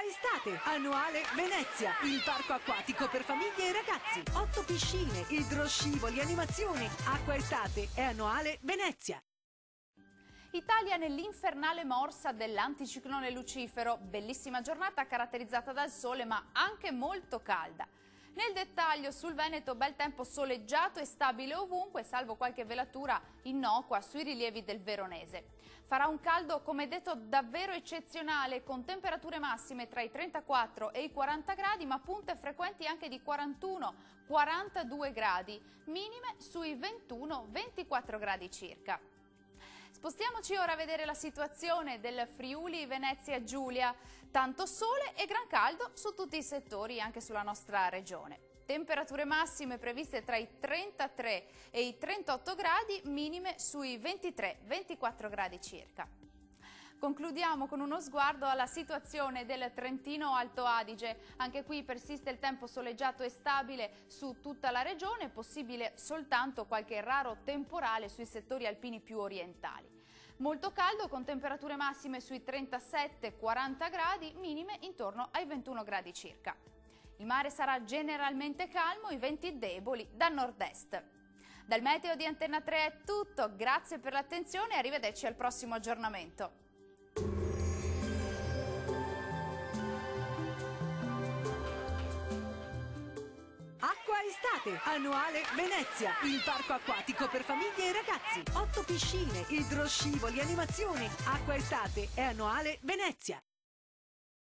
Estate, annuale Venezia, il parco acquatico per famiglie e ragazzi. 8 piscine, idroscivoli, animazioni. Acqua Estate è annuale Venezia. Italia nell'infernale morsa dell'anticiclone Lucifero. Bellissima giornata caratterizzata dal sole ma anche molto calda. Nel dettaglio sul Veneto bel tempo soleggiato e stabile ovunque, salvo qualche velatura innocua sui rilievi del Veronese. Farà un caldo, come detto, davvero eccezionale, con temperature massime tra i 34 e i 40 gradi, ma punte frequenti anche di 41-42 gradi, minime sui 21-24 gradi circa. Spostiamoci ora a vedere la situazione del Friuli Venezia Giulia. Tanto sole e gran caldo su tutti i settori, anche sulla nostra regione. Temperature massime previste tra i 33 e i 38 gradi, minime sui 23-24 gradi circa. Concludiamo con uno sguardo alla situazione del Trentino Alto Adige. Anche qui persiste il tempo soleggiato e stabile su tutta la regione, possibile soltanto qualche raro temporale sui settori alpini più orientali. Molto caldo con temperature massime sui 37-40 gradi, minime intorno ai 21 gradi circa. Il mare sarà generalmente calmo, i venti deboli da nord-est. Dal meteo di Antenna 3 è tutto, grazie per l'attenzione e arrivederci al prossimo aggiornamento. Acqua Estate, annuale Venezia, il parco acquatico per famiglie e ragazzi. 8 piscine, idroscivoli, animazioni. Acqua Estate è annuale Venezia.